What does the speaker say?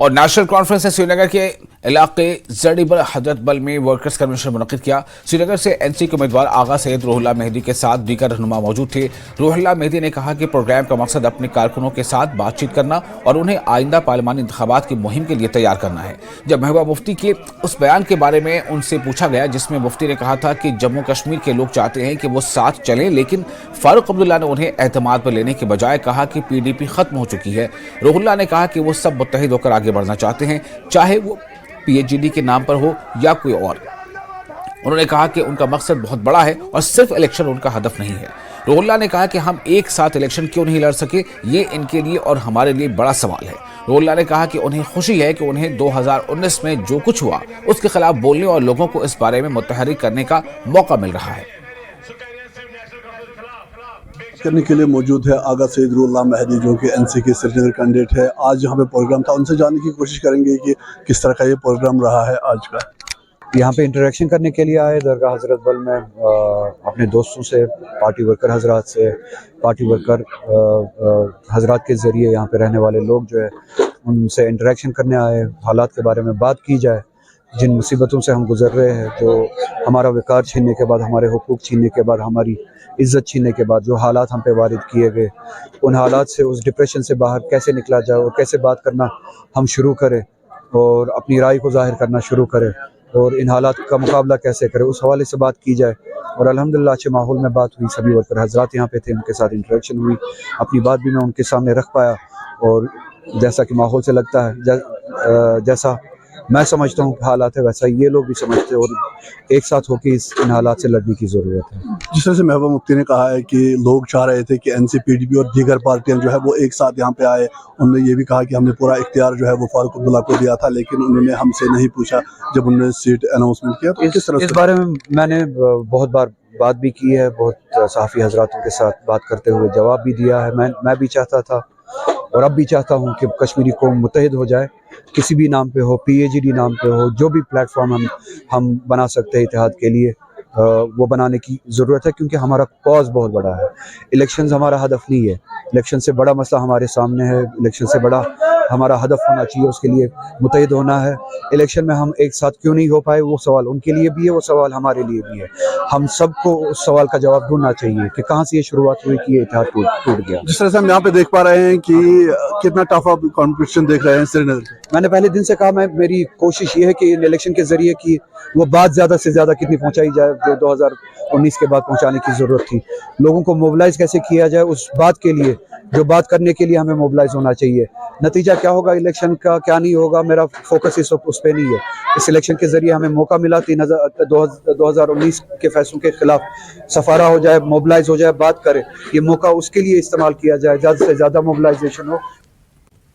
اور national conference نے سری نگر کے علاقے زرڈیبل حضرت بل میں ورکرز کنونشن منعقد کیا۔ سری نگر سے این سی کے امیدوار آغا سید روح اللہ مہدی کے ساتھ دیگر رہنما موجود تھے۔ روح اللہ مہدی نے کہا کہ پروگرام کا مقصد اپنے کارکنوں کے ساتھ بات چیت کرنا اور انہیں آئندہ پارلیمانی انتخابات کی مہم کے لیے تیار کرنا ہے۔ جب محبوبہ مفتی کے اس بیان کے بارے میں ان سے پوچھا گیا جس میں مفتی نے کہا تھا کہ جموں کشمیر کے لوگ چاہتے ہیں کہ وہ ساتھ چلیں، لیکن فاروق عبداللہ نے انہیں اعتماد پر لینے کے بجائے کہا کہ پی ڈی پی ختم ہو چکی ہے۔ روح اللہ نے کہا کہ وہ سب متحد ہو کر آگے بڑھنا چاہتے ہیں، چاہے وہ پی ایچ ڈی کے نام پر ہو یا کوئی اور۔ انہوں نے کہا کہ ان کا مقصد بہت بڑا ہے اور صرف الیکشن ان کا ہدف نہیں ہے۔ روح اللہ نے کہا کہ ہم ایک ساتھ الیکشن کیوں نہیں لڑ سکے، یہ ان کے لیے اور ہمارے لیے بڑا سوال ہے۔ روح اللہ نے کہا کہ انہیں خوشی ہے کہ انہیں 2019 میں جو کچھ ہوا اس کے خلاف بولنے اور لوگوں کو اس بارے میں متحرک کرنے کا موقع مل رہا ہے۔ کرنے کے لیے موجود ہے آغا سید روح اللہ مہدی جو کہ این سی کے سری نگر کینڈیڈیٹ ہے۔ آج یہاں پہ پروگرام تھا، ان سے جاننے کی کوشش کریں گے کہ کس طرح کا یہ پروگرام رہا ہے آج کا۔ یہاں پہ انٹریکشن کرنے کے لیے آئے درگاہ حضرت بل میں، اپنے دوستوں سے، پارٹی ورکر حضرات سے، پارٹی ورکر حضرات کے ذریعے یہاں پہ رہنے والے لوگ جو ہے ان سے انٹریکشن کرنے آئے، حالات کے بارے میں بات کی جائے، جن مصیبتوں سے ہم گزر رہے ہیں، جو ہمارا وقار چھیننے کے بعد، ہمارے حقوق چھیننے کے بعد، ہماری عزت چھیننے کے بعد جو حالات ہم پہ وارد کیے گئے، ان حالات سے، اس ڈپریشن سے باہر کیسے نکلا جائے اور کیسے بات کرنا ہم شروع کریں اور اپنی رائے کو ظاہر کرنا شروع کریں اور ان حالات کا مقابلہ کیسے کریں، اس حوالے سے بات کی جائے۔ اور الحمدللہ اچھے ماحول میں بات ہوئی، سبھی ورکر حضرات یہاں پہ تھے، ان کے ساتھ انٹریکشن ہوئی، اپنی بات بھی میں ان کے سامنے رکھ پایا اور جیسا کہ ماحول سے لگتا ہے، جیسا میں سمجھتا ہوں کہ حالات ہے ویسا یہ لوگ بھی سمجھتے ہیں اور ایک ساتھ ہو کے ان حالات سے لڑنے کی ضرورت ہے۔ جس طرح سے محبوبہ مفتی نے کہا ہے کہ لوگ چاہ رہے تھے کہ N C, P D P اور دیگر پارٹیاں جو ہے وہ ایک ساتھ یہاں پہ آئے، انہوں نے یہ بھی کہا کہ ہم نے پورا اختیار جو ہے وہ فاروق عبداللہ کو دیا تھا، لیکن انہوں نے ہم سے نہیں پوچھا جب انہوں نے سیٹ اناؤنسمنٹ کیا۔ تو کس طرح سے اس بارے میں نے بہت بار بات بھی کی ہے، بہت صحافی حضراتوں کے ساتھ بات کرتے ہوئے جواب بھی دیا ہے۔ میں بھی چاہتا تھا اور اب بھی چاہتا ہوں کہ کشمیری قوم متحد ہو جائے، کسی بھی نام پہ ہو، پی ایچ ڈی نام پہ ہو، جو بھی پلیٹ فارم ہم بنا سکتے ہیں اتحاد کے لیے، وہ بنانے کی ضرورت ہے، کیونکہ ہمارا کاز بہت بڑا ہے۔ الیکشنز ہمارا ہدف نہیں ہے، الیکشن سے بڑا مسئلہ ہمارے سامنے ہے، الیکشن سے بڑا ہمارا ہدف ہونا چاہیے، اس کے لیے متحد ہونا ہے۔ الیکشن میں ہم ایک ساتھ کیوں نہیں ہو پائے، وہ سوال ان کے لیے بھی ہے، وہ سوال ہمارے لیے بھی ہے۔ ہم سب کو اس سوال کا جواب ڈھونڈنا چاہیے کہ کہاں سے یہ شروعات ہوئی کہ یہ اتحاد ٹوٹ گیا۔ جس طرح سے ہم یہاں پہ دیکھ پا رہے ہیں کہ کتنا ٹف آپ کمپٹیشن دیکھ رہے ہیں سری نگر میں۔ میں نے پہلے دن سے کہا، میری کوشش یہ ہے کہ ان الیکشن کے ذریعے کی وہ بات زیادہ سے زیادہ کتنی پہنچائی جائے جو 2019 کے بعد پہنچانے کی ضرورت تھی، لوگوں کو موبلائز کیسے کیا جائے اس بات کے لیے، جو بات کرنے کے لیے ہمیں موبلائز ہونا چاہیے۔ نتیجہ کیا ہوگا الیکشن کا، کیا نہیں ہوگا، میرا فوکس اس پہ نہیں ہے۔ اس الیکشن کے ذریعے ہمیں موقع ملا 2019 کے فیصلوں کے خلاف سفارہ ہو جائے، موبلائز ہو جائے، بات کرے، یہ موقع اس کے لیے استعمال کیا جائے، زیادہ سے زیادہ موبلائزیشن ہو